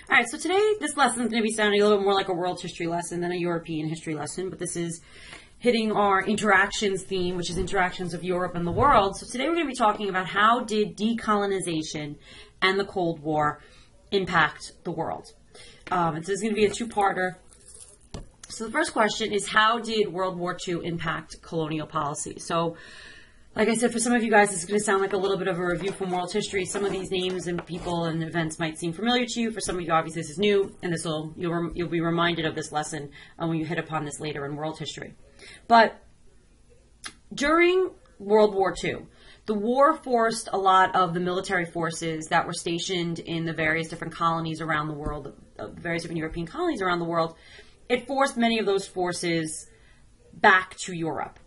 All right, so today this lesson is going to be sounding a little bit more like a world history lesson than a European history lesson, but this is hitting our interactions theme, which is interactions of Europe and the world. So today we're going to be talking about how did decolonization and the Cold War impact the world. And so this is going to be a two-parter. So the first question is, how did World War II impact colonial policy? So like I said, for some of you guys, this is going to sound like a little bit of a review from world history. Some of these names and people and events might seem familiar to you. For some of you, obviously, this is new, and you'll be reminded of this lesson when you hit upon this later in world history. But during World War II, the war forced a lot of the military forces that were stationed in the various different colonies around the world, various different European colonies around the world. It forced many of those forces back to Europe.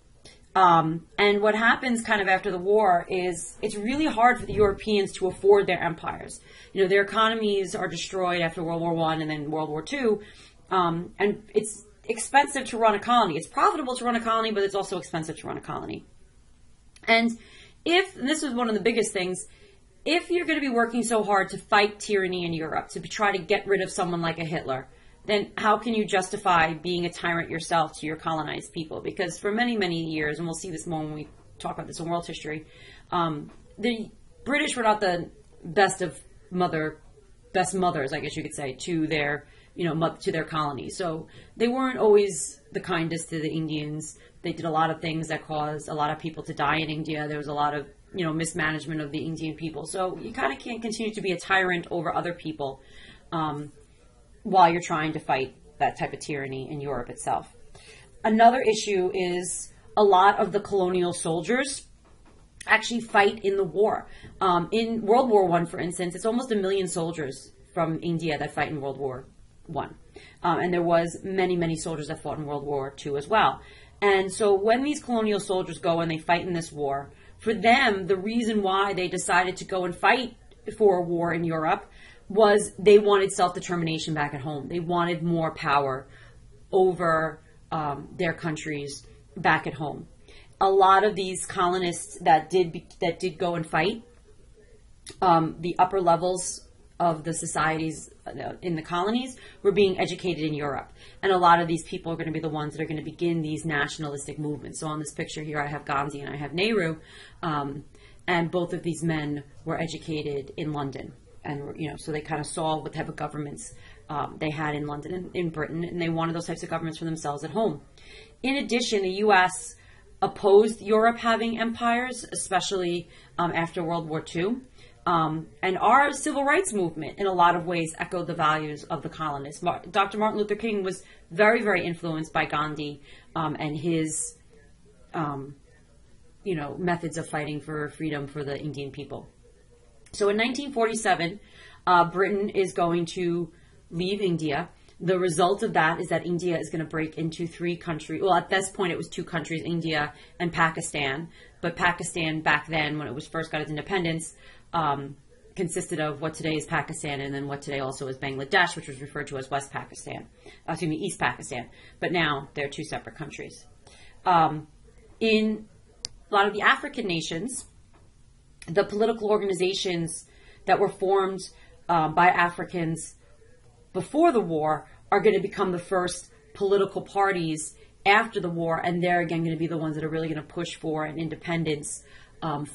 And what happens kind of after the war is it's really hard for the Europeans to afford their empires. You know, their economies are destroyed after World War I and then World War II. And it's expensive to run a colony. It's profitable to run a colony, but it's also expensive to run a colony. And this was one of the biggest things, if you're going to be working so hard to fight tyranny in Europe, to try to get rid of someone like a Hitler, then how can you justify being a tyrant yourself to your colonized people? Because for many, many years, and we'll see this more when we talk about this in world history, the British were not the best mothers, I guess you could say, to their, to their colonies. So they weren't always the kindest to the Indians. They did a lot of things that caused a lot of people to die in India. There was a lot of, mismanagement of the Indian people. So you kind of can't continue to be a tyrant over other people, while you're trying to fight that type of tyranny in Europe itself. Another issue is a lot of the colonial soldiers actually fight in the war. In World War I, for instance, it's almost 1 million soldiers from India that fight in World War I. And there was many, many soldiers that fought in World War II as well. And so when these colonial soldiers go and they fight in this war, for them, the reason why they decided to go and fight for a war in Europe was they wanted self-determination back at home. They wanted more power over their countries back at home. A lot of these colonists that did go and fight, the upper levels of the societies in the colonies were being educated in Europe. And a lot of these people are going to be the ones that are going to begin these nationalistic movements. So on this picture here, I have Gandhi and I have Nehru. And both of these men were educated in London. And, so they kind of saw what type of governments they had in London and in Britain, and they wanted those types of governments for themselves at home. In addition, the U.S. opposed Europe having empires, especially after World War II. And our civil rights movement, in a lot of ways, echoed the values of the colonists. Dr. Martin Luther King was very, very influenced by Gandhi and his, methods of fighting for freedom for the Indian people. So in 1947, Britain is going to leave India. The result of that is that India is going to break into 3 countries. Well, at this point, it was 2 countries, India and Pakistan. But Pakistan back then, when it was first got its independence, consisted of what today is Pakistan and then what today also is Bangladesh, which was referred to as East Pakistan. But now they're 2 separate countries. In a lot of the African nations, the political organizations that were formed by Africans before the war are going to become the first political parties after the war, and they're again going to be the ones that are really going to push for an independence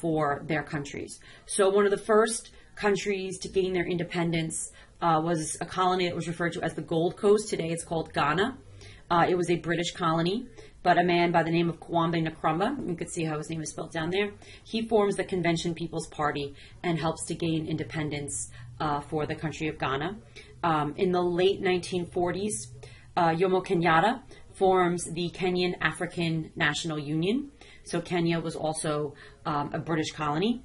for their countries. So one of the first countries to gain their independence was a colony that was referred to as the Gold Coast. Today it's called Ghana. It was a British colony, but a man by the name of Kwame Nkrumah, you can see how his name is spelled down there, he forms the Convention People's Party and helps to gain independence for the country of Ghana. In the late 1940s, Jomo Kenyatta forms the Kenyan African National Union. So Kenya was also a British colony,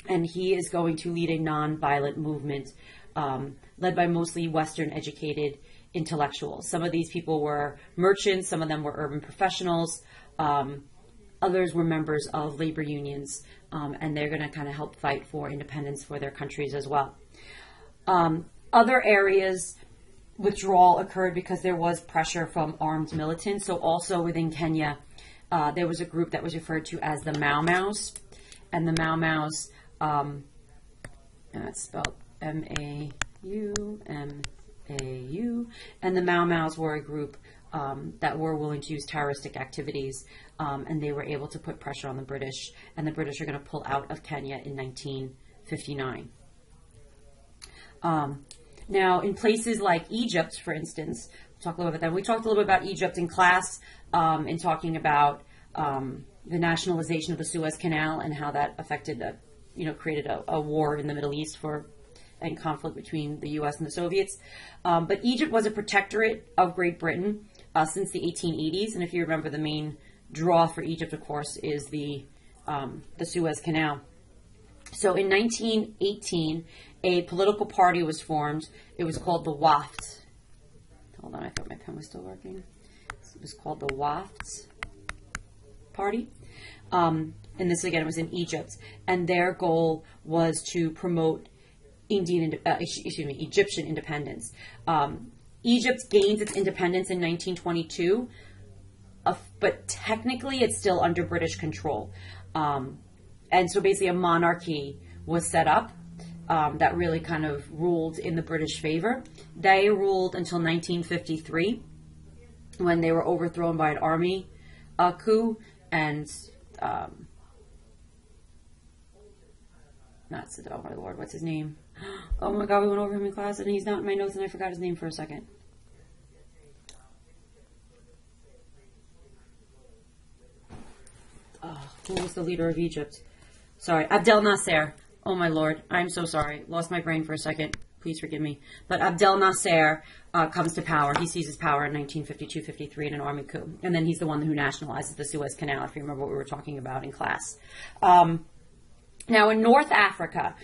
and he is going to lead a non-violent movement led by mostly Western-educated intellectuals. Some of these people were merchants, some of them were urban professionals, others were members of labor unions, and they're going to kind of help fight for independence for their countries as well. Other areas, withdrawal occurred because there was pressure from armed militants. So also within Kenya, there was a group that was referred to as the Mau Maus, and the Mau Maus, and that's spelled UMAU, and the Mau Maus were a group that were willing to use terroristic activities, and they were able to put pressure on the British, and the British are going to pull out of Kenya in 1959. Now, in places like Egypt, for instance, we'll talk a little bit about that. We talked a little bit about Egypt in class in talking about the nationalization of the Suez Canal and how that affected, created a war in the Middle East and conflict between the U.S. and the Soviets. But Egypt was a protectorate of Great Britain since the 1880s, and if you remember, the main draw for Egypt, of course, is the Suez Canal. So in 1918, a political party was formed. It was called the WAFT. Hold on, I thought my pen was still working. It was called the WAFT Party. And this, again, was in Egypt. And their goal was to promote Egyptian independence. Egypt gains its independence in 1922, but technically it's still under British control. And so basically a monarchy was set up that really kind of ruled in the British favor. They ruled until 1953 when they were overthrown by an army coup and not Saddam, oh my lord, what's his name? Oh my god, we went over him in class and he's not in my notes and I forgot his name for a second. Who was the leader of Egypt? Sorry, Abdel Nasser. Oh my lord, I'm so sorry. Lost my brain for a second. Please forgive me. But Abdel Nasser comes to power. He seizes power in 1952-53 in an army coup. And then he's the one who nationalizes the Suez Canal, if you remember what we were talking about in class. Now, in North Africa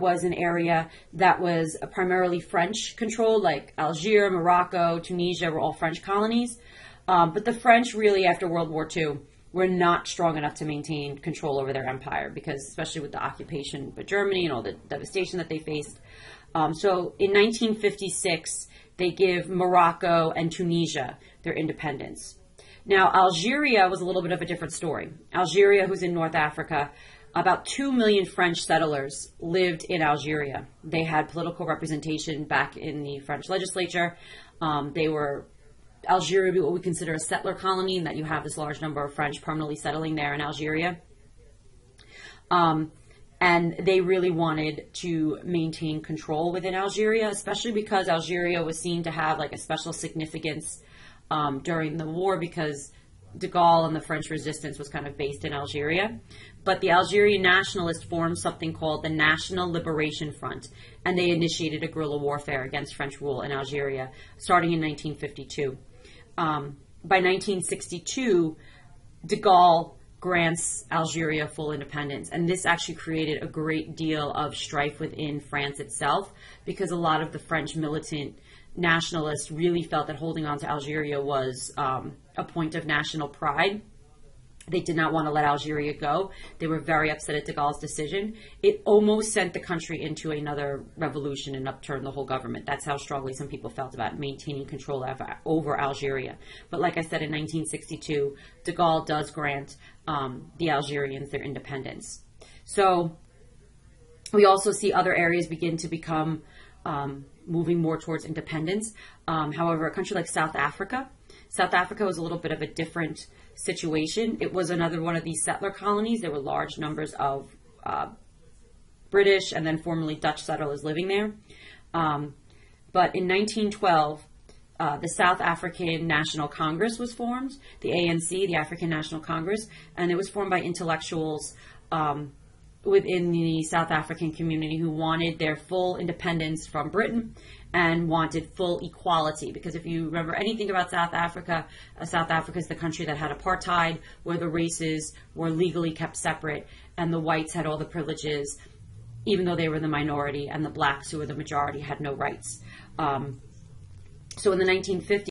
was an area that was primarily French controlled, like Algeria, Morocco, Tunisia were all French colonies. But the French really, after World War II, were not strong enough to maintain control over their empire because, especially with the occupation by Germany and all the devastation that they faced. So in 1956, they give Morocco and Tunisia their independence. Now, Algeria was a little bit of a different story. Algeria, who's in North Africa, about 2 million French settlers lived in Algeria. They had political representation back in the French legislature. Algeria would be what we consider a settler colony, in that you have this large number of French permanently settling there in Algeria. And they really wanted to maintain control within Algeria, especially because Algeria was seen to have like a special significance during the war because de Gaulle and the French resistance was kind of based in Algeria. But the Algerian nationalists formed something called the National Liberation Front, and they initiated a guerrilla warfare against French rule in Algeria, starting in 1952. By 1962, de Gaulle grants Algeria full independence, and this actually created a great deal of strife within France itself, because a lot of the French militant nationalists really felt that holding on to Algeria was a point of national pride. They did not want to let Algeria go. They were very upset at de Gaulle's decision. It almost sent the country into another revolution and upturned the whole government. That's how strongly some people felt about maintaining control over Algeria. But like I said, in 1962, de Gaulle does grant the Algerians their independence. So we also see other areas begin to become moving more towards independence. However, a country like South Africa was a little bit of a different situation. It was another one of these settler colonies. There were large numbers of British and then formerly Dutch settlers living there. But in 1912, the South African National Congress was formed, the ANC, the African National Congress, and it was formed by intellectuals within the South African community who wanted their full independence from Britain and wanted full equality. Because if you remember anything about South Africa is the country that had apartheid, where the races were legally kept separate and the whites had all the privileges, even though they were the minority, and the blacks, who were the majority, had no rights. So in the 1950s,